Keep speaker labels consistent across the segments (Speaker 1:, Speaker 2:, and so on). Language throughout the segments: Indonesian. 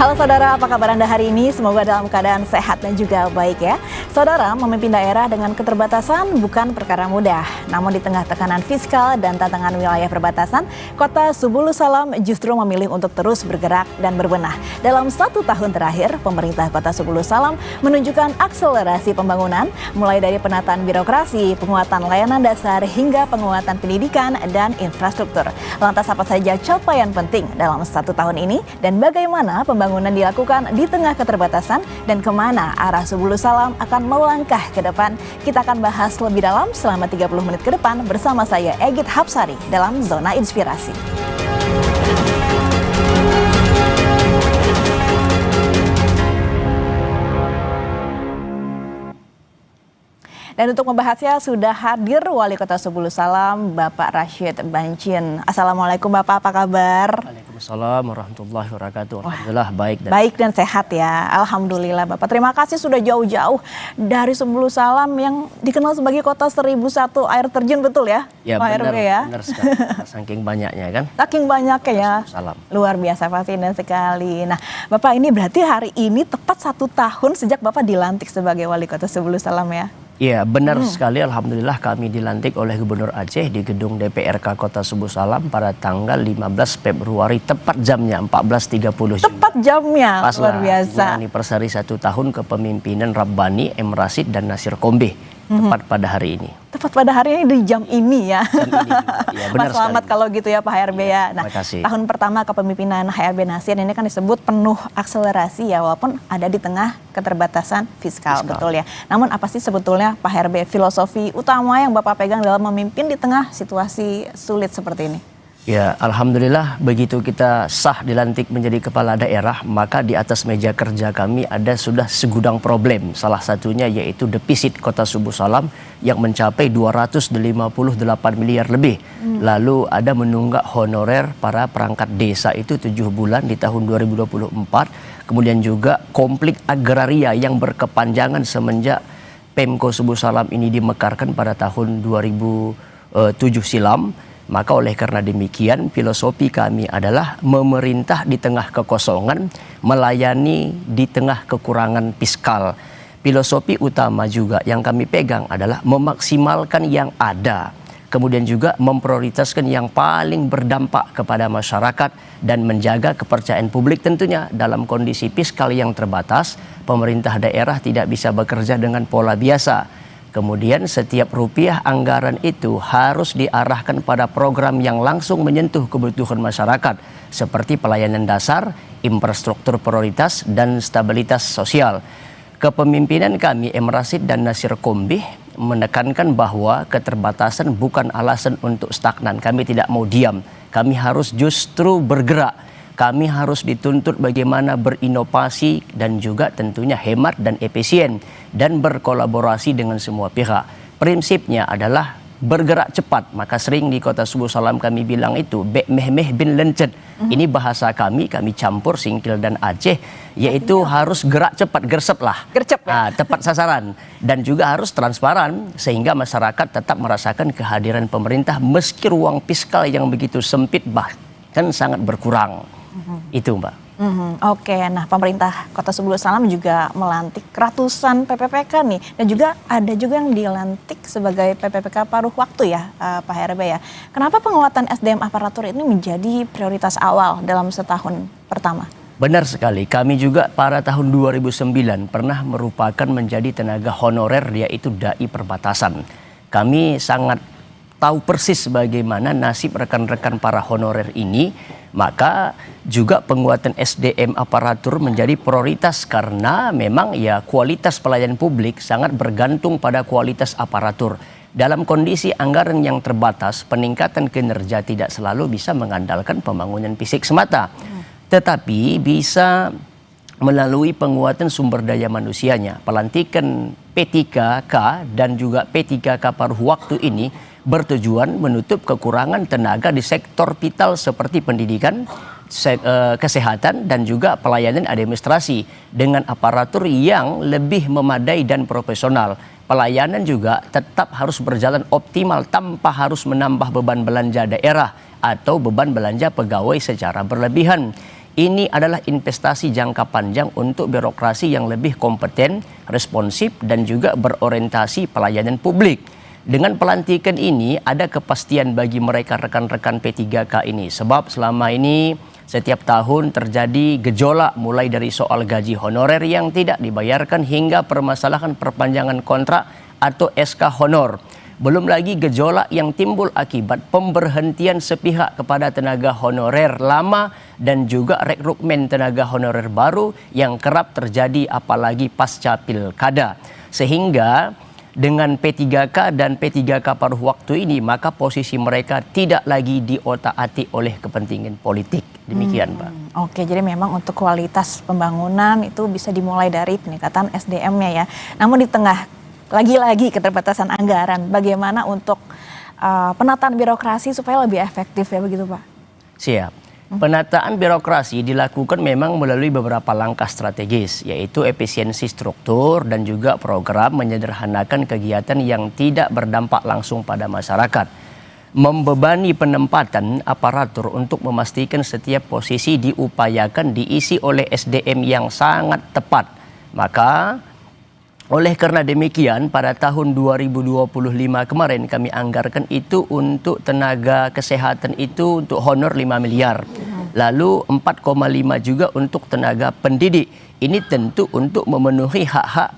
Speaker 1: Halo saudara, apa kabar Anda hari ini? Semoga dalam keadaan sehat dan juga baik ya. Saudara, memimpin daerah dengan keterbatasan bukan perkara mudah. Namun di tengah tekanan fiskal dan tantangan wilayah perbatasan, Kota Subulu Salam justru memilih untuk terus bergerak dan berbenah. Dalam 1 tahun terakhir, pemerintah Kota Subulu Salam menunjukkan akselerasi pembangunan, mulai dari penataan birokrasi, penguatan layanan dasar, hingga penguatan pendidikan dan infrastruktur. Lantas apa saja capaian penting dalam 1 tahun ini dan bagaimana pembangunan dilakukan di tengah keterbatasan dan kemana arah Subulu Salam akan melangkah ke depan? Kita akan bahas lebih dalam selama 30 menit ke depan bersama saya Egit Hapsari dalam Zona Inspirasi. Dan untuk membahasnya sudah hadir Wali Kota Subulu Salam, Bapak Rashid Bancin. Assalamualaikum Bapak, apa kabar?
Speaker 2: Waalaikumsalam warahmatullahi wabarakatuh. Alhamdulillah
Speaker 1: baik dan sehat ya. Alhamdulillah Bapak. Terima kasih sudah jauh-jauh dari Subulu Salam yang dikenal sebagai kota 1001 air terjun, betul ya?
Speaker 2: Ya benar,
Speaker 1: ya?
Speaker 2: Benar sekali. Saking banyaknya kan?
Speaker 1: Saking banyaknya ya.
Speaker 2: Salam.
Speaker 1: Luar biasa fasilitas sekali. Nah Bapak, ini berarti hari ini tepat 1 tahun sejak Bapak dilantik sebagai Wali Kota Subulu Salam ya?
Speaker 2: Iya benar sekali, alhamdulillah kami dilantik oleh Gubernur Aceh di gedung DPRK Kota Subulu Salam pada tanggal 15 Februari tepat jamnya 14.30.
Speaker 1: Tepat jamnya, luar biasa.
Speaker 2: Anniversary 1 tahun kepemimpinan Rabbani, M. Rashid dan Nasir Kombeh tepat pada hari ini.
Speaker 1: Tepat pada hari ini di jam ini ya.
Speaker 2: Ya, benar
Speaker 1: Mas selamat kalau gitu ya Pak HRB ya. Nah, tahun pertama kepemimpinan HRB Nasir ini kan disebut penuh akselerasi ya, walaupun ada di tengah keterbatasan fiskal, betul ya. Namun apa sih sebetulnya Pak HRB filosofi utama yang Bapak pegang dalam memimpin di tengah situasi sulit seperti ini?
Speaker 2: Ya, alhamdulillah begitu kita sah dilantik menjadi kepala daerah, maka di atas meja kerja kami ada sudah segudang problem. Salah satunya yaitu defisit Kota Subulu Salam yang mencapai 258 miliar lebih. Lalu ada menunggak honorer para perangkat desa itu 7 bulan di tahun 2024. Kemudian juga konflik agraria yang berkepanjangan semenjak Pemko Subulu Salam ini dimekarkan pada tahun 2007 silam. Maka oleh karena demikian filosofi kami adalah memerintah di tengah kekosongan, melayani di tengah kekurangan fiskal. Filosofi utama juga yang kami pegang adalah memaksimalkan yang ada, kemudian juga memprioritaskan yang paling berdampak kepada masyarakat dan menjaga kepercayaan publik. Tentunya dalam kondisi fiskal yang terbatas, pemerintah daerah tidak bisa bekerja dengan pola biasa. Kemudian setiap rupiah anggaran itu harus diarahkan pada program yang langsung menyentuh kebutuhan masyarakat seperti pelayanan dasar, infrastruktur prioritas, dan stabilitas sosial. Kepemimpinan kami M. Rashid dan Nasir Kombeh menekankan bahwa keterbatasan bukan alasan untuk stagnan. Kami tidak mau diam, kami harus justru bergerak. Kami harus dituntut bagaimana berinovasi dan juga tentunya hemat dan efisien dan berkolaborasi dengan semua pihak. Prinsipnya adalah bergerak cepat. Maka sering di Kota Subulu Salam kami bilang itu bek meh bin lencet. Ini bahasa kami campur Singkil dan Aceh, yaitu harus gerak cepat, gersep lah.
Speaker 1: Gercep ya?
Speaker 2: Tepat sasaran dan juga harus transparan sehingga masyarakat tetap merasakan kehadiran pemerintah meski ruang fiskal yang begitu sempit bahkan sangat berkurang. Itu Mbak.
Speaker 1: Oke, nah pemerintah Kota Subulu Salam juga melantik ratusan PPPK nih, dan juga ada juga yang dilantik sebagai PPPK paruh waktu ya Pak HRB ya. Kenapa penguatan SDM aparatur ini menjadi prioritas awal dalam setahun pertama?
Speaker 2: Benar sekali, kami juga pada tahun 2009 pernah merupakan menjadi tenaga honorer yaitu dai perbatasan. Kami sangat tahu persis bagaimana nasib rekan-rekan para honorer ini. Maka juga penguatan SDM aparatur menjadi prioritas karena memang ya kualitas pelayanan publik sangat bergantung pada kualitas aparatur. Dalam kondisi anggaran yang terbatas, peningkatan kinerja tidak selalu bisa mengandalkan pembangunan fisik semata. Tetapi bisa melalui penguatan sumber daya manusianya. Pelantikan P3K dan juga P3K paruh waktu ini bertujuan menutup kekurangan tenaga di sektor vital seperti pendidikan, kesehatan, dan juga pelayanan administrasi dengan aparatur yang lebih memadai dan profesional. Pelayanan juga tetap harus berjalan optimal tanpa harus menambah beban belanja daerah atau beban belanja pegawai secara berlebihan. ini adalah investasi jangka panjang untuk birokrasi yang lebih kompeten, responsif, dan juga berorientasi pelayanan publik. Dengan pelantikan ini ada kepastian bagi mereka rekan-rekan P3K ini, sebab selama ini setiap tahun terjadi gejolak mulai dari soal gaji honorer yang tidak dibayarkan hingga permasalahan perpanjangan kontrak atau SK honor. Belum lagi gejolak yang timbul akibat pemberhentian sepihak kepada tenaga honorer lama dan juga rekrutmen tenaga honorer baru yang kerap terjadi apalagi pasca pilkada. Sehingga dengan P3K dan P3K paruh waktu ini, maka posisi mereka tidak lagi diotak-atik oleh kepentingan politik. Demikian, Pak.
Speaker 1: Oke, jadi memang untuk kualitas pembangunan itu bisa dimulai dari peningkatan SDM-nya ya. Namun di tengah lagi-lagi keterbatasan anggaran, bagaimana untuk penataan birokrasi supaya lebih efektif ya begitu, Pak?
Speaker 2: Siap. Penataan birokrasi dilakukan memang melalui beberapa langkah strategis, yaitu efisiensi struktur dan juga program menyederhanakan kegiatan yang tidak berdampak langsung pada masyarakat. Membebani penempatan aparatur untuk memastikan setiap posisi diupayakan diisi oleh SDM yang sangat tepat. Maka oleh karena demikian, pada tahun 2025 kemarin kami anggarkan itu untuk tenaga kesehatan itu untuk honor 5 miliar. Lalu 4,5 juga untuk tenaga pendidik. Ini tentu untuk memenuhi hak-hak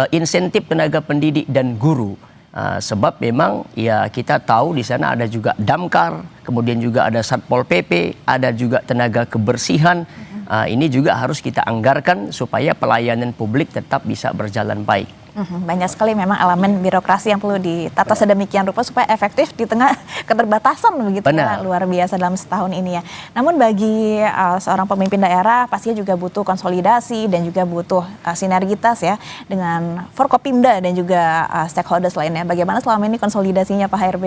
Speaker 2: insentif tenaga pendidik dan guru. Sebab memang ya kita tahu di sana ada juga Damkar, kemudian juga ada Satpol PP, ada juga tenaga kebersihan. Ini juga harus kita anggarkan supaya pelayanan publik tetap bisa berjalan baik.
Speaker 1: Banyak sekali memang elemen birokrasi yang perlu ditata sedemikian rupa supaya efektif di tengah keterbatasan begitu ya, luar biasa dalam setahun ini ya. Namun bagi seorang pemimpin daerah pastinya juga butuh konsolidasi dan juga butuh sinergitas ya dengan Forkopimda dan juga stakeholders lainnya. Bagaimana selama ini konsolidasinya Pak HRB?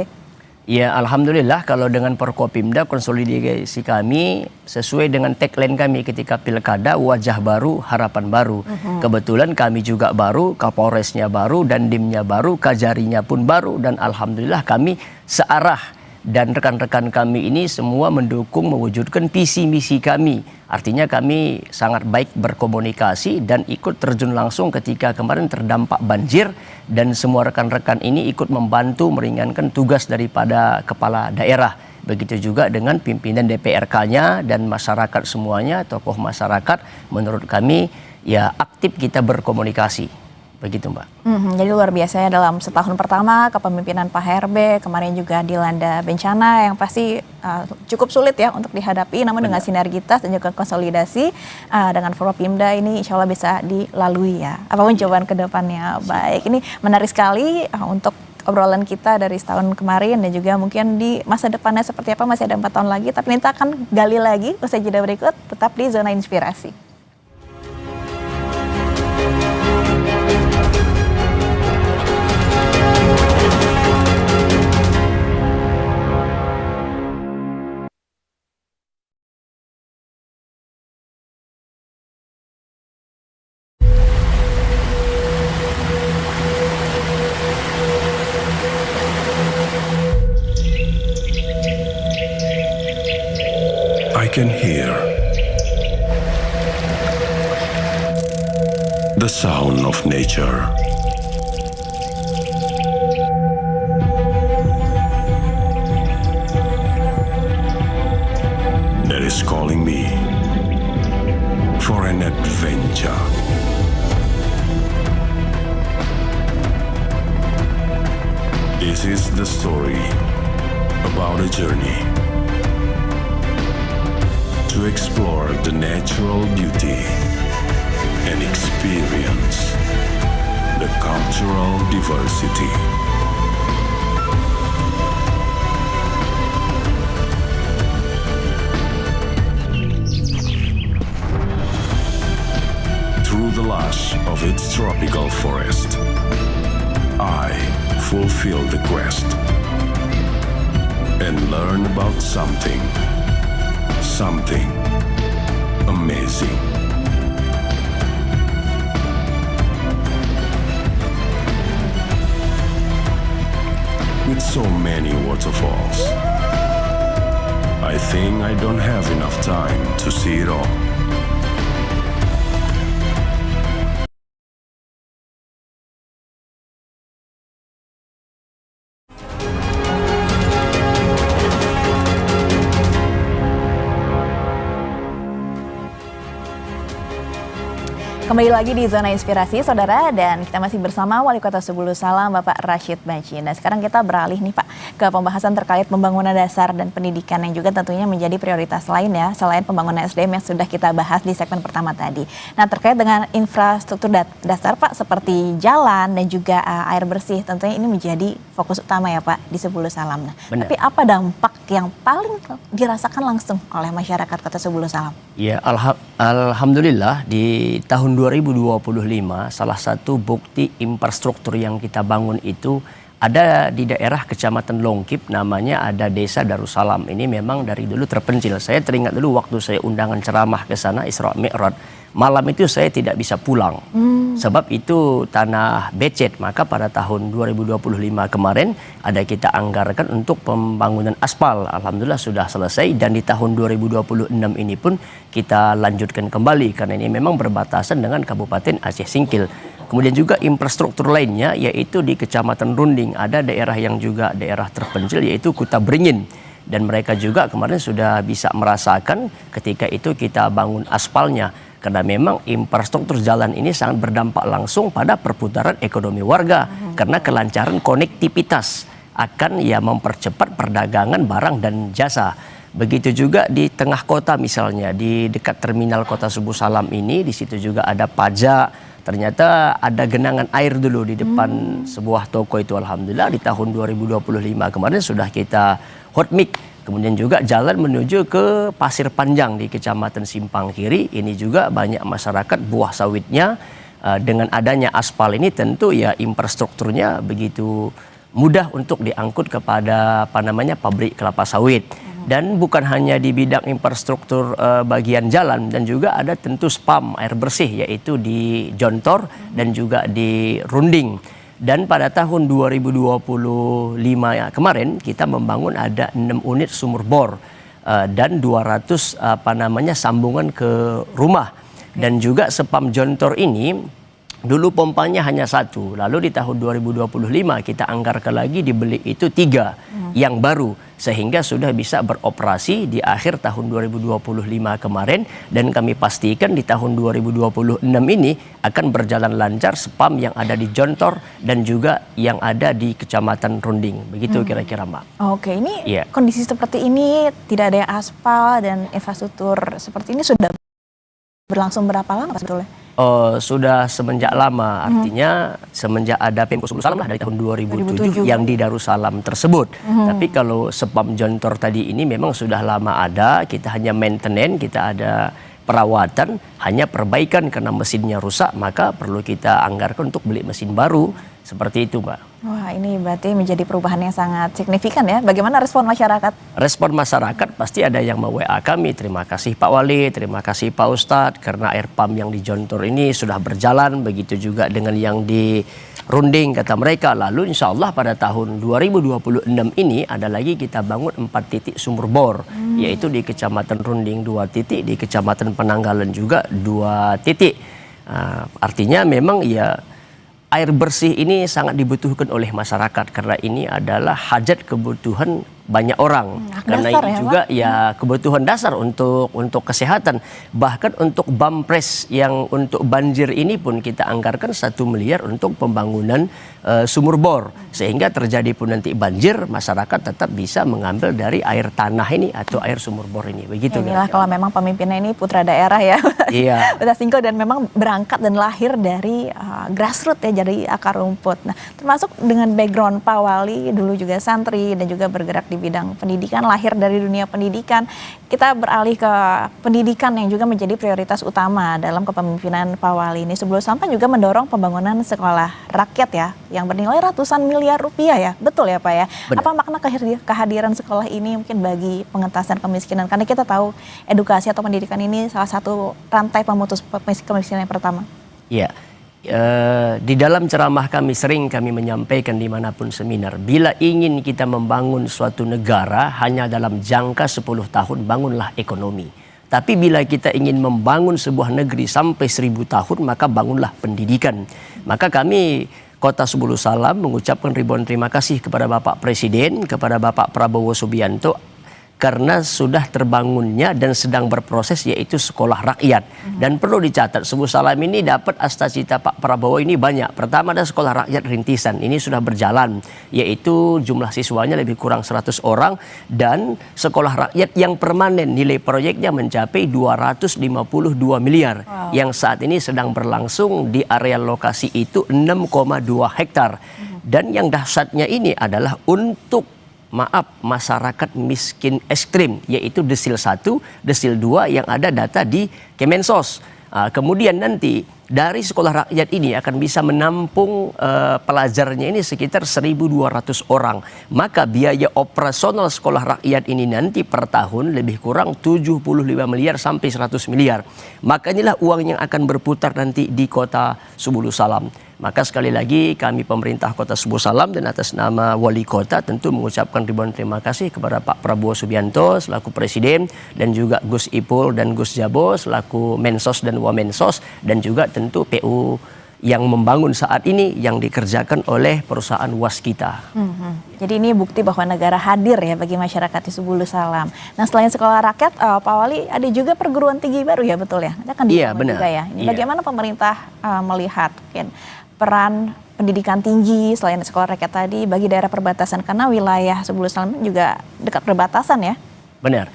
Speaker 2: Ya, alhamdulillah kalau dengan Forkopimda konsolidasi kami sesuai dengan tagline kami ketika pilkada, wajah baru, harapan baru. Kebetulan kami juga baru, Kapolresnya baru, dan Dimnya baru, Kajarinya pun baru, dan alhamdulillah kami searah. Dan rekan-rekan kami ini semua mendukung mewujudkan visi misi kami. Artinya kami sangat baik berkomunikasi dan ikut terjun langsung ketika kemarin terdampak banjir. Dan semua rekan-rekan ini ikut membantu meringankan tugas daripada kepala daerah. Begitu juga dengan pimpinan DPRK-nya dan masyarakat semuanya, tokoh masyarakat. Menurut kami ya aktif kita berkomunikasi. Begitu, Mbak.
Speaker 1: Jadi luar biasa ya dalam setahun pertama kepemimpinan Pak HRB, kemarin juga dilanda bencana yang pasti cukup sulit ya untuk dihadapi, namun dengan sinergitas dan juga konsolidasi dengan Forkopimda ini insya Allah bisa dilalui ya. Apapun jawaban ke depannya. Baik, ini menarik sekali untuk obrolan kita dari setahun kemarin dan juga mungkin di masa depannya seperti apa, masih ada 4 tahun lagi, tapi kita akan gali lagi usai jeda berikut, tetap di Zona Inspirasi.
Speaker 3: I can hear the sound of nature. That is calling me for an adventure. This is the story about a journey to explore the natural beauty and experience the cultural diversity. Through the lush of its tropical forest, I fulfill the quest and learn about something amazing. With so many waterfalls, I think I don't have enough time to see it all.
Speaker 1: Kembali lagi di Zona Inspirasi, Saudara, dan kita masih bersama Wali Kota Subulu Salam, Bapak Rashid Baji. Nah, sekarang kita beralih nih Pak, ke pembahasan terkait pembangunan dasar dan pendidikan yang juga tentunya menjadi prioritas lain ya, selain pembangunan SDM yang sudah kita bahas di segmen pertama tadi. Nah, terkait dengan infrastruktur dasar Pak, seperti jalan dan juga air bersih, tentunya ini menjadi fokus utama ya Pak, di Subulu Salam. Nah, tapi apa dampak yang paling dirasakan langsung oleh masyarakat Kota Subulu Salam?
Speaker 2: Ya, alhamdulillah di tahun 2025 salah satu bukti infrastruktur yang kita bangun itu ada di daerah Kecamatan Longkip, namanya ada Desa Darussalam. Ini memang dari dulu terpencil. Saya teringat dulu waktu saya undangan ceramah ke sana Isra Mi'raj, malam itu saya tidak bisa pulang. Sebab itu tanah becek. Maka pada tahun 2025 kemarin ada kita anggarkan untuk pembangunan aspal. Alhamdulillah sudah selesai, dan di tahun 2026 ini pun kita lanjutkan kembali karena ini memang berbatasan dengan Kabupaten Aceh Singkil. Kemudian juga infrastruktur lainnya yaitu di Kecamatan Runding ada daerah yang juga daerah terpencil yaitu Kuta Beringin, dan mereka juga kemarin sudah bisa merasakan ketika itu kita bangun aspalnya, karena memang infrastruktur jalan ini sangat berdampak langsung pada perputaran ekonomi warga karena kelancaran konektivitas akan ya mempercepat perdagangan barang dan jasa. Begitu juga di tengah kota, misalnya di dekat terminal Kota Subulu Salam ini, di situ juga ada pajak. Ternyata ada genangan air dulu di depan sebuah toko itu. Alhamdulillah di tahun 2025 kemarin sudah kita hot mix. Kemudian juga jalan menuju ke Pasir Panjang di Kecamatan Simpang Kiri. Ini juga banyak masyarakat buah sawitnya. Dengan adanya aspal ini tentu ya infrastrukturnya begitu mudah untuk diangkut kepada pabrik kelapa sawit. Dan bukan hanya di bidang infrastruktur bagian jalan, dan juga ada tentu spam air bersih yaitu di Jontor dan juga di Runding. Dan pada tahun 2025 kemarin kita membangun ada 6 unit sumur bor dan 200 sambungan ke rumah. Dan juga spam Jontor ini dulu pompanya hanya 1, lalu di tahun 2025 kita anggarkan lagi dibeli itu 3 yang baru, sehingga sudah bisa beroperasi di akhir tahun 2025 kemarin, dan kami pastikan di tahun 2026 ini akan berjalan lancar spam yang ada di Jontor dan juga yang ada di Kecamatan Runding. Begitu kira-kira Mbak.
Speaker 1: Oke, ini kondisi seperti ini, tidak ada aspal dan infrastruktur seperti ini sudah berlangsung berapa lama sebetulnya?
Speaker 2: Sudah semenjak lama, artinya semenjak ada Pemko Subulu Salam lah dari tahun 2007 yang di Darussalam tersebut. Tapi kalau spam Jontor tadi ini memang sudah lama ada, kita hanya maintenance, kita ada perawatan, hanya perbaikan karena mesinnya rusak, maka perlu kita anggarkan untuk beli mesin baru, seperti itu Mbak.
Speaker 1: Wah, ini berarti menjadi perubahan yang sangat signifikan ya. Bagaimana respon masyarakat?
Speaker 2: Respon masyarakat pasti ada yang WA kami, terima kasih Pak Wali, terima kasih Pak Ustadz, karena air pump yang di Jontor ini sudah berjalan, begitu juga dengan yang di Runding kata mereka. Lalu insya Allah pada tahun 2026 ini ada lagi kita bangun 4 titik sumur bor, yaitu di Kecamatan Runding 2 titik, di Kecamatan Penanggalan juga 2 titik. Artinya memang ya air bersih ini sangat dibutuhkan oleh masyarakat karena ini adalah hajat kebutuhan banyak orang. Karena ini juga ya kebutuhan dasar untuk kesehatan. Bahkan untuk bampres yang untuk banjir ini pun kita anggarkan 1 miliar untuk pembangunan sumur bor. Sehingga terjadi pun nanti banjir, masyarakat tetap bisa mengambil dari air tanah ini atau air sumur bor ini. Begitu.
Speaker 1: Inilah kalau memang pemimpinnya ini putra daerah ya.
Speaker 2: Iya.
Speaker 1: Kota Singkil, dan memang berangkat dan lahir dari grassroots ya, dari akar rumput. Nah, termasuk dengan background Pak Wali dulu juga santri dan juga bergerak di bidang pendidikan, lahir dari dunia pendidikan. Kita beralih ke pendidikan yang juga menjadi prioritas utama dalam kepemimpinan Pak Wali ini. Sebelum sampai juga mendorong pembangunan sekolah rakyat ya, yang bernilai ratusan miliar rupiah ya. Betul ya Pak ya? Benar. Apa makna kehadiran sekolah ini mungkin bagi pengentasan kemiskinan? Karena kita tahu edukasi atau pendidikan ini salah satu rantai pemutus kemiskinan yang pertama.
Speaker 2: Iya. di dalam ceramah kami sering kami menyampaikan dimanapun seminar, bila ingin kita membangun suatu negara hanya dalam jangka 10 tahun, bangunlah ekonomi. Tapi bila kita ingin membangun sebuah negeri sampai 1000 tahun, maka bangunlah pendidikan. Maka kami Kota Sebulu Salam mengucapkan ribuan terima kasih kepada Bapak Presiden, kepada Bapak Prabowo Subianto, karena sudah terbangunnya dan sedang berproses yaitu sekolah rakyat. Dan perlu dicatat, Sebulu Salam ini dapat astacita Pak Prabowo ini banyak. Pertama ada sekolah rakyat rintisan, ini sudah berjalan, yaitu jumlah siswanya lebih kurang 100 orang. Dan sekolah rakyat yang permanen, nilai proyeknya mencapai 252 miliar. Yang saat ini sedang berlangsung di area lokasi itu 6,2 hektar. Dan yang dahsyatnya ini adalah untuk masyarakat miskin ekstrim, yaitu desil 1, desil 2 yang ada data di Kemensos. Kemudian nanti dari sekolah rakyat ini akan bisa menampung pelajarnya ini sekitar 1.200 orang. Maka biaya operasional sekolah rakyat ini nanti per tahun lebih kurang 75 miliar sampai 100 miliar. Maka inilah uang yang akan berputar nanti di Kota Sebulu Salam. Maka sekali lagi kami pemerintah Kota Sebulu Salam dan atas nama Wali Kota tentu mengucapkan ribuan terima kasih kepada Pak Prabowo Subianto selaku Presiden, dan juga Gus Ipul dan Gus Jabo selaku Mensos dan Wamensos, dan juga tentu PU yang membangun saat ini yang dikerjakan oleh perusahaan Waskita.
Speaker 1: Jadi ini bukti bahwa negara hadir ya bagi masyarakat di Sebulu Salam. Nah, selain sekolah rakyat, Pak Wali, ada juga perguruan tinggi baru ya, betul ya? Akan
Speaker 2: Iya, benar.
Speaker 1: juga ya. Ini bagaimana pemerintah melihat peran pendidikan tinggi selain sekolah rakyat tadi bagi daerah perbatasan, karena wilayah Sebulu Salam juga dekat perbatasan ya?
Speaker 2: Benar,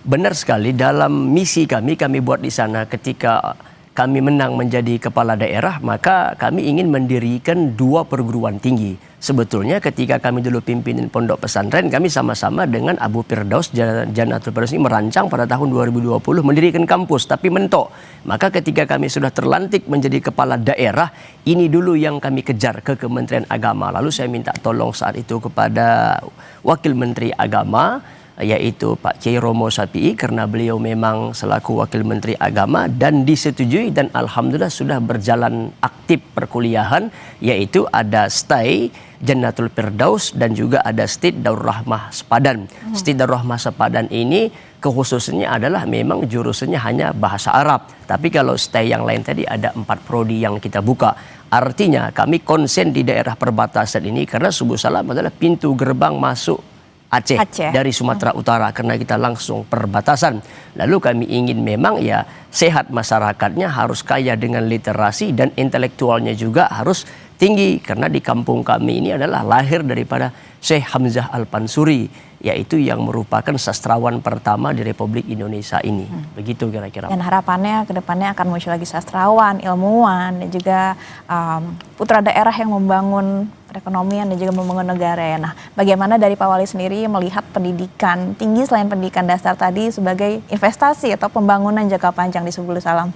Speaker 2: benar sekali. Dalam misi kami buat di sana ketika kami menang menjadi kepala daerah, maka kami ingin mendirikan 2 perguruan tinggi. Sebetulnya ketika kami dulu pimpinan pondok pesantren, kami sama-sama dengan Abu Firdaus Jannatul Firdaus ini merancang pada tahun 2020 mendirikan kampus, tapi mentok. Maka ketika kami sudah terlantik menjadi kepala daerah, ini dulu yang kami kejar ke Kementerian Agama. Lalu saya minta tolong saat itu kepada Wakil Menteri Agama, yaitu Pak Kiai Romo Sapi'i, karena beliau memang selaku Wakil Menteri Agama, dan disetujui dan alhamdulillah sudah berjalan aktif perkuliahan, yaitu ada STAI Jannatul Firdaus dan juga ada STID Darul Rahmah Sepadan. STID Darul Rahmah Sepadan ini kekhususannya adalah memang jurusannya hanya bahasa Arab. Tapi kalau STAI yang lain tadi ada 4 prodi yang kita buka. Artinya kami konsen di daerah perbatasan ini karena Sebulu Salam adalah pintu gerbang masuk Aceh. Dari Sumatera Utara, karena kita langsung perbatasan. Lalu kami ingin memang ya sehat masyarakatnya, harus kaya dengan literasi dan intelektualnya juga harus tinggi, karena di kampung kami ini adalah lahir daripada Syekh Hamzah Al-Pansuri, yaitu yang merupakan sastrawan pertama di Republik Indonesia ini. Begitu kira-kira.
Speaker 1: Dan harapannya ke depannya akan muncul lagi sastrawan, ilmuwan, dan juga putra daerah yang membangun perekonomian dan juga membangun negara ya. Nah, bagaimana dari Pak Wali sendiri melihat pendidikan tinggi selain pendidikan dasar tadi sebagai investasi atau pembangunan jangka panjang di Sebulu Salam?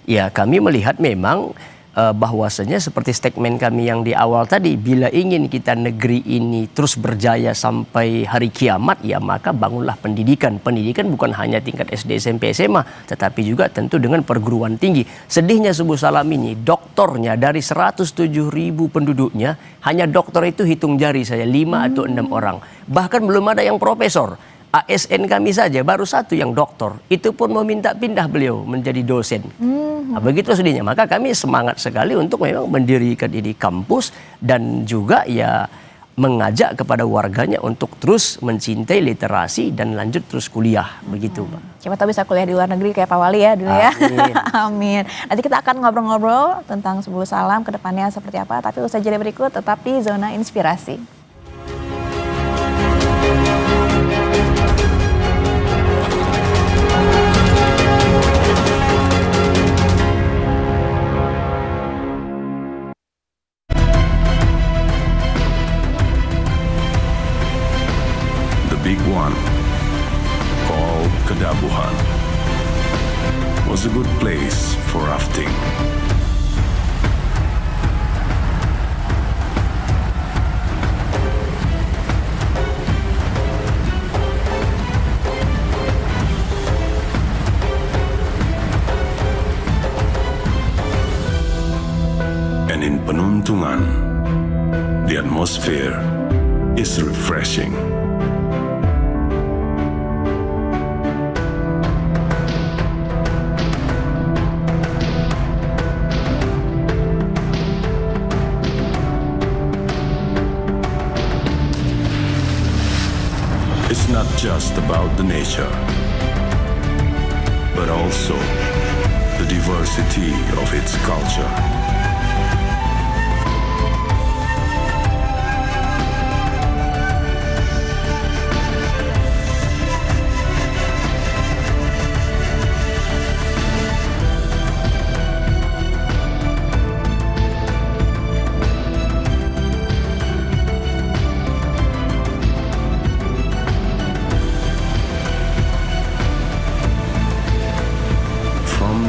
Speaker 2: Ya, kami melihat memang bahwasanya seperti statement kami yang di awal tadi, bila ingin kita negeri ini terus berjaya sampai hari kiamat, ya maka bangunlah pendidikan. Pendidikan bukan hanya tingkat SD, SMP, SMA, tetapi juga tentu dengan perguruan tinggi. Sedihnya Sebulu Salam ini, doktornya dari 107.000 penduduknya, hanya doktor itu hitung jari saja 5 atau 6 orang. Bahkan belum ada yang profesor. ASN kami saja baru 1 yang doktor, itu pun meminta pindah beliau menjadi dosen. Nah, begitu sedihnya. Maka kami semangat sekali untuk memang mendirikan ini kampus dan juga ya mengajak kepada warganya untuk terus mencintai literasi dan lanjut terus kuliah. Begitu, Pak.
Speaker 1: Siapa tahu bisa kuliah di luar negeri kayak Pak Wali ya dulu ya.
Speaker 2: Amin.
Speaker 1: Amin. Nanti kita akan ngobrol-ngobrol tentang Sebulu Salam ke depannya seperti apa, tapi usai jeda berikut tetap di Zona Inspirasi.
Speaker 3: Big one, called Kedabuhan, was a good place for rafting. Pegunungan. The atmosphere is refreshing. It's not just about the nature, but also the diversity of its culture.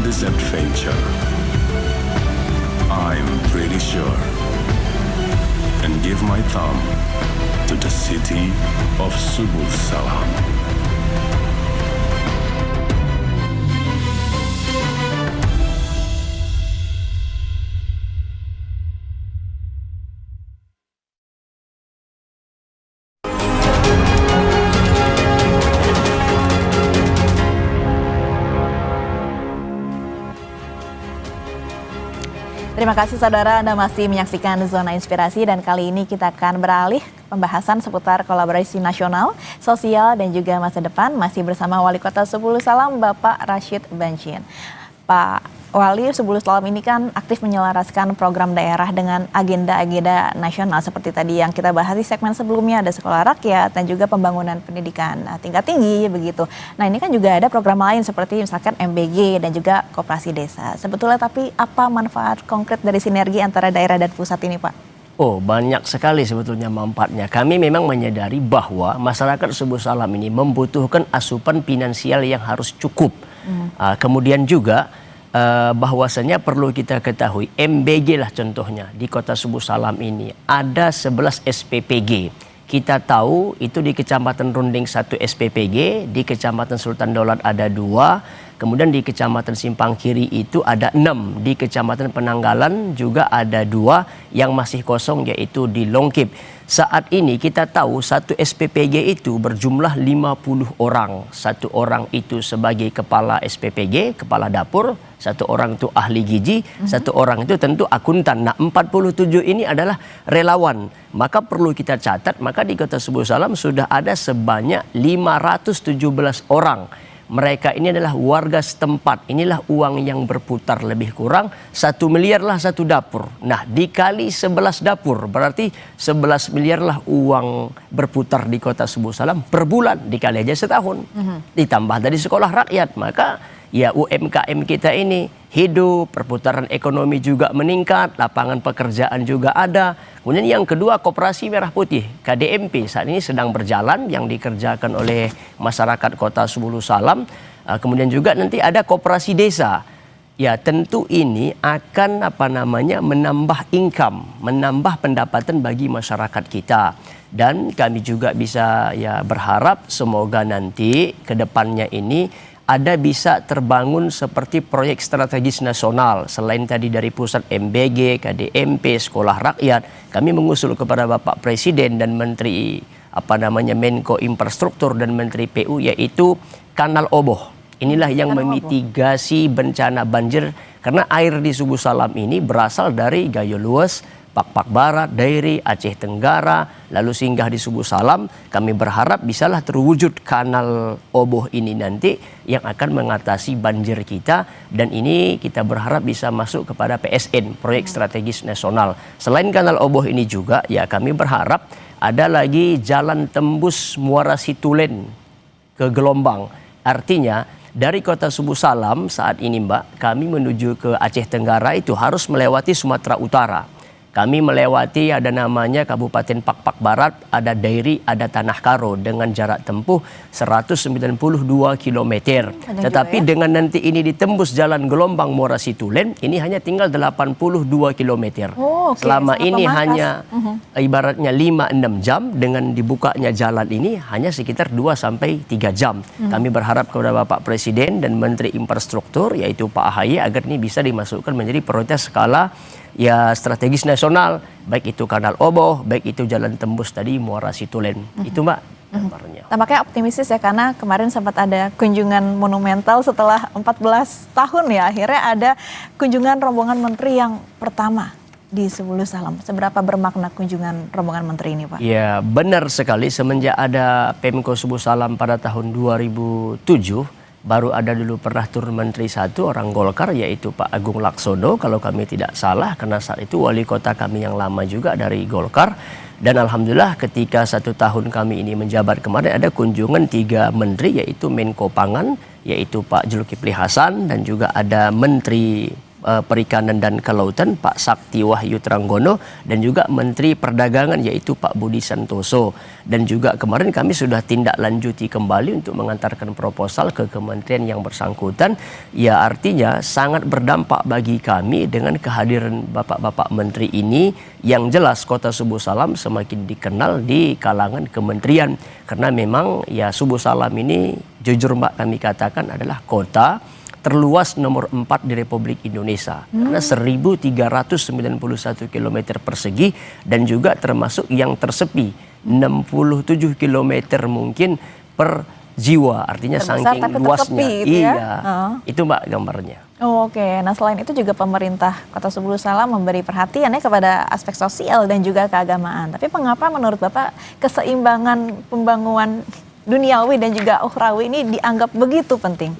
Speaker 3: This adventure, I'm pretty sure, and give my thumb to the city of Subul Salam.
Speaker 1: Terima kasih saudara, Anda masih menyaksikan Zona Inspirasi dan kali ini kita akan beralih pembahasan seputar kolaborasi nasional, sosial dan juga masa depan masih bersama Wali Kota Subul Salam Bapak Rashid Banjin. Pak Wali, Subul Salam ini kan aktif menyelaraskan program daerah dengan agenda-agenda nasional seperti tadi yang kita bahas di segmen sebelumnya, ada sekolah rakyat dan juga pembangunan pendidikan tingkat tinggi begitu. Nah ini kan juga ada program lain seperti misalkan MBG dan juga koperasi desa. Sebetulnya tapi apa manfaat konkret dari sinergi antara daerah dan pusat ini Pak?
Speaker 2: Oh, banyak sekali sebetulnya manfaatnya. Kami memang menyadari bahwa masyarakat Subul Salam ini membutuhkan asupan finansial yang harus cukup. Kemudian juga bahwasanya perlu kita ketahui MBG lah contohnya di Kota Subul Salam ini ada 11 SPPG. Kita tahu itu di Kecamatan Runding 1 SPPG, di Kecamatan Sultan Daulat ada 2, kemudian di Kecamatan Simpang Kiri itu ada 6, di Kecamatan Penanggalan juga ada 2 yang masih kosong yaitu di Longkip. Saat ini kita tahu satu SPPG itu berjumlah 50 orang. Satu orang itu sebagai kepala SPPG, kepala dapur, satu orang itu ahli gizi, satu orang itu tentu akuntan. Nah 47 ini adalah relawan. Maka perlu kita catat, maka di Kota Subul Salam sudah ada sebanyak 517 orang. Mereka ini adalah warga setempat. Inilah uang yang berputar lebih kurang 1 miliar lah satu dapur. Nah dikali 11 dapur berarti 11 miliar lah uang berputar di Kota Subul Salam per bulan, dikali aja setahun. Ditambah dari sekolah rakyat, maka ya UMKM kita ini hidup, perputaran ekonomi juga meningkat, lapangan pekerjaan juga ada. Kemudian yang kedua, Koperasi Merah Putih KDMP saat ini sedang berjalan yang dikerjakan oleh masyarakat Kota Subul Salam. Kemudian juga nanti ada Koperasi Desa. Ya tentu ini akan menambah income, menambah pendapatan bagi masyarakat kita. Dan kami juga bisa ya berharap semoga nanti ke depannya ini ada bisa terbangun seperti proyek strategis nasional. Selain tadi dari pusat MBG, KDMP, sekolah rakyat, kami mengusul kepada Bapak Presiden dan Menteri Menko Infrastruktur dan Menteri PU yaitu Kanal Oboh. Inilah yang memitigasi bencana banjir karena air di Subul Salam ini berasal dari Gayo Lues, Pak Barat, Dairi, Aceh Tenggara, lalu singgah di Subul Salam. Kami berharap bisalah terwujud Kanal Oboh ini nanti yang akan mengatasi banjir kita, dan ini kita berharap bisa masuk kepada PSN, Proyek Strategis Nasional. Selain Kanal Oboh ini juga ya kami berharap ada lagi jalan tembus Muara Situlen ke Gelombang. Artinya dari Kota Subul Salam saat ini Mbak, kami menuju ke Aceh Tenggara itu harus melewati Sumatera Utara. Kami melewati ada namanya Kabupaten Pak Barat, ada Dairi, ada Tanah Karo dengan jarak tempuh 192 km. Tetapi ya? Dengan nanti ini ditembus jalan Gelombang Muara Situlen, ini hanya tinggal 82 km. Oh, okay. Selama ini hanya ibaratnya 5-6 jam, dengan dibukanya jalan ini hanya sekitar 2-3 jam. Kami berharap kepada Bapak Presiden dan Menteri Infrastruktur yaitu Pak AHY agar ini bisa dimasukkan menjadi prioritas skala ya strategis nasional, baik itu Kanal Oboh, baik itu jalan tembus tadi Muara Situlen. Itu Mbak gambarnya.
Speaker 1: Tampaknya optimistis ya, karena kemarin sempat ada kunjungan monumental setelah 14 tahun ya, akhirnya ada kunjungan rombongan menteri yang pertama di Sebulu Salam. Seberapa bermakna kunjungan rombongan menteri ini, Pak?
Speaker 2: Ya, benar sekali. Semenjak ada Pemko Sebulu Salam pada tahun 2007, baru ada dulu pernah turun menteri satu orang Golkar, yaitu Pak Agung Laksono kalau kami tidak salah, karena saat itu wali kota kami yang lama juga dari Golkar. Dan alhamdulillah ketika 1 tahun kami ini menjabat kemarin ada kunjungan 3 menteri, yaitu Menko Pangan, yaitu Pak Zulkifli Hasan, dan juga ada Menteri Perikanan dan Kelautan Pak Sakti Wahyu Tranggono, dan juga Menteri Perdagangan yaitu Pak Budi Santoso. Dan juga kemarin kami sudah tindak lanjuti kembali untuk mengantarkan proposal ke kementerian yang bersangkutan. Ya, artinya sangat berdampak bagi kami dengan kehadiran bapak-bapak menteri ini, yang jelas Kota Sebulu Salam semakin dikenal di kalangan kementerian, karena memang ya Sebulu Salam ini jujur Mbak kami katakan adalah kota terluas nomor 4 di Republik Indonesia, karena 1.391 km persegi, dan juga termasuk yang tersepi 67 km mungkin per jiwa, artinya
Speaker 1: Terbesar,
Speaker 2: saking
Speaker 1: tapi
Speaker 2: luasnya.
Speaker 1: tersepi, gitu ya?
Speaker 2: Iya, itu Mbak gambarnya.
Speaker 1: Oh, oke. Nah, selain itu juga pemerintah Kota Sebulu Salam memberi perhatian ya kepada aspek sosial dan juga keagamaan. Tapi mengapa menurut Bapak keseimbangan pembangunan duniawi dan juga ukhrawi ini dianggap begitu penting?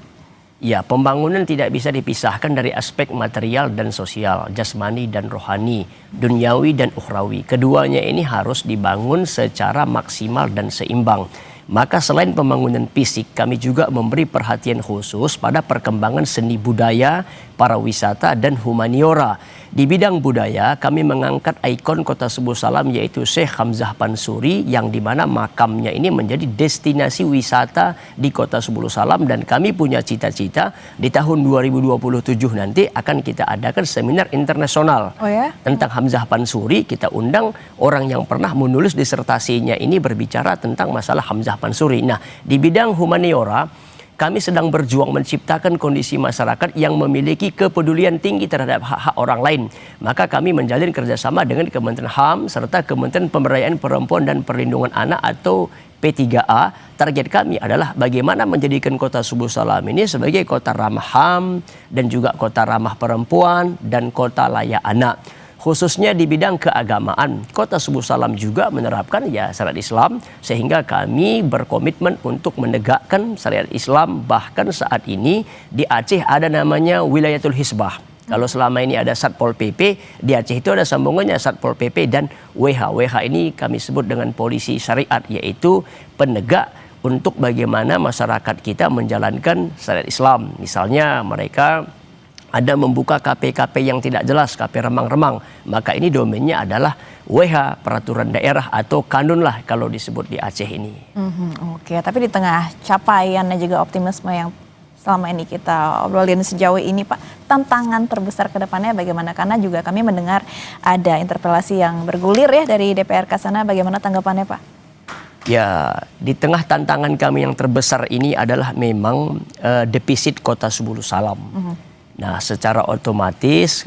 Speaker 2: Ya, pembangunan tidak bisa dipisahkan dari aspek material dan sosial, jasmani dan rohani, duniawi dan ukhrawi. Keduanya ini harus dibangun secara maksimal dan seimbang. Maka selain pembangunan fisik, kami juga memberi perhatian khusus pada perkembangan seni budaya, pariwisata, dan humaniora. Di bidang budaya, kami mengangkat ikon Kota Sebulu Salam, yaitu Syekh Hamzah Pansuri, yang dimana makamnya ini menjadi destinasi wisata di Kota Sebulu Salam. Dan kami punya cita-cita di tahun 2027 nanti akan kita adakan seminar internasional tentang Hamzah Pansuri. Kita undang orang yang pernah menulis disertasinya ini berbicara tentang masalah Hamzah Pansuri. Nah, di bidang humaniora, kami sedang berjuang menciptakan kondisi masyarakat yang memiliki kepedulian tinggi terhadap hak-hak orang lain. Maka kami menjalin kerjasama dengan Kementerian HAM serta Kementerian Pemberdayaan Perempuan dan Perlindungan Anak atau P3A. Target kami adalah bagaimana menjadikan Kota Sebulu Salam ini sebagai kota ramah HAM dan juga kota ramah perempuan dan kota layak anak. Khususnya di bidang keagamaan, Kota Sebulu Salam juga menerapkan ya syariat Islam, sehingga kami berkomitmen untuk menegakkan syariat Islam. Bahkan saat ini di Aceh ada namanya Wilayatul Hisbah. Kalau selama ini ada Satpol PP, di Aceh itu ada sambungannya Satpol PP dan WH. WH ini kami sebut dengan polisi syariat, yaitu penegak untuk bagaimana masyarakat kita menjalankan syariat Islam. Misalnya mereka ada membuka KP-KP yang tidak jelas, KP remang-remang, maka ini domainnya adalah WH, peraturan daerah atau kanun lah kalau disebut di Aceh ini.
Speaker 1: Oke, tapi di tengah capaian dan juga optimisme yang selama ini kita obrolin sejauh ini, Pak, tantangan terbesar ke depannya bagaimana? Karena juga kami mendengar ada interpelasi yang bergulir ya dari DPRK sana, bagaimana tanggapannya, Pak?
Speaker 2: Ya, di tengah tantangan kami yang terbesar ini adalah memang defisit Kota Sebulu Salam. Nah, secara otomatis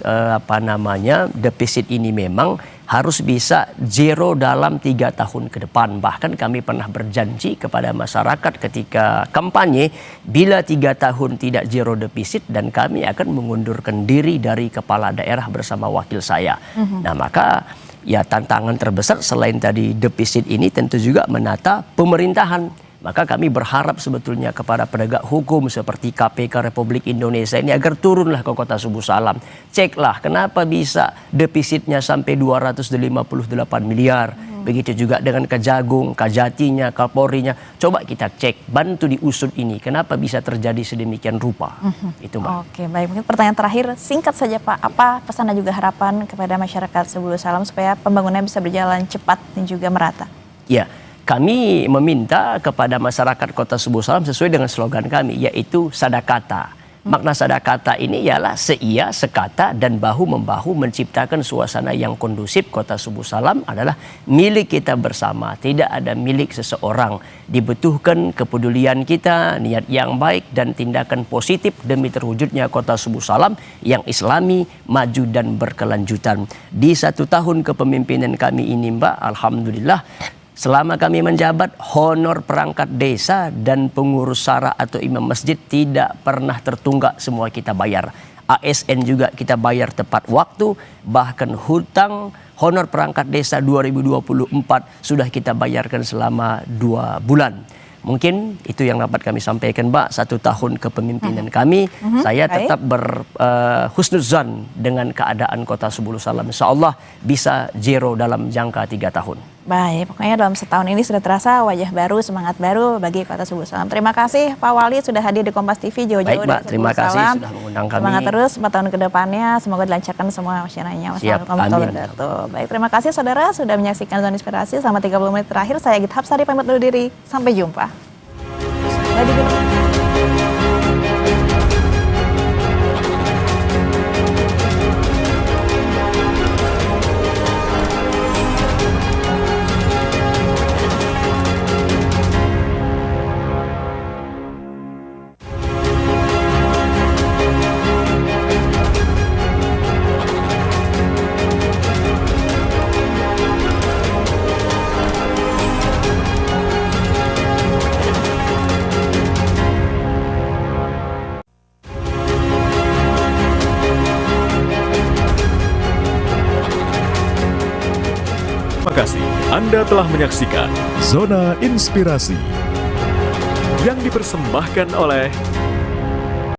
Speaker 2: defisit ini memang harus bisa zero dalam 3 tahun ke depan. Bahkan kami pernah berjanji kepada masyarakat ketika kampanye, bila 3 tahun tidak zero defisit, dan kami akan mengundurkan diri dari kepala daerah bersama wakil saya. Nah, maka ya tantangan terbesar selain tadi defisit ini tentu juga menata pemerintahan. Maka kami berharap sebetulnya kepada penegak hukum seperti KPK Republik Indonesia ini agar turunlah ke Kota Sebulu Salam. Ceklah kenapa bisa defisitnya sampai 258 miliar. Begitu juga dengan Kejagung, Kajatinya, Kapolrinya. Coba kita cek, bantu diusut ini. Kenapa bisa terjadi sedemikian rupa? Itu Mbak. Oke,
Speaker 1: baik. Mungkin pertanyaan terakhir, singkat saja Pak. Apa pesan dan juga harapan kepada masyarakat Sebulu Salam supaya pembangunan bisa berjalan cepat dan juga merata?
Speaker 2: Ya. Kami meminta kepada masyarakat Kota Sebulu Salam sesuai dengan slogan kami, yaitu sadakata. Makna sadakata ini ialah seia, sekata, dan bahu-membahu menciptakan suasana yang kondusif. Kota Subuh Salam adalah milik kita bersama, tidak ada milik seseorang. Dibutuhkan kepedulian kita, niat yang baik, dan tindakan positif demi terwujudnya Kota Subuh Salam yang islami, maju, dan berkelanjutan. Di 1 tahun kepemimpinan kami ini, Mbak, alhamdulillah, selama kami menjabat, honor perangkat desa dan pengurus syara atau imam masjid tidak pernah tertunggak, semua kita bayar. ASN juga kita bayar tepat waktu, bahkan hutang honor perangkat desa 2024 sudah kita bayarkan selama 2 bulan. Mungkin itu yang dapat kami sampaikan, Mbak. 1 tahun kepemimpinan kami, saya tetap berhusnuzan dengan keadaan Kota Subuh Salam. Insya Allah bisa zero dalam jangka 3 tahun.
Speaker 1: Baik, pokoknya dalam setahun ini sudah terasa wajah baru, semangat baru bagi Kota Subuh Salam. Terima kasih Pak Wali sudah hadir di Kompas TV jauh-jauh
Speaker 2: Baik, Mbak,
Speaker 1: dari
Speaker 2: terima
Speaker 1: Subuh
Speaker 2: kasih
Speaker 1: Salam.
Speaker 2: sudah mengundang kami.
Speaker 1: Semangat terus 4 tahun ke depannya, semoga dilancarkan semua masyarakat.
Speaker 2: Amin.
Speaker 1: Baik, terima kasih saudara sudah menyaksikan Zona Inspirasi selama 30 menit terakhir. Saya Git Hapsari pamit undur diri. Sampai jumpa.
Speaker 4: Terima kasih Anda telah menyaksikan Zona Inspirasi yang dipersembahkan oleh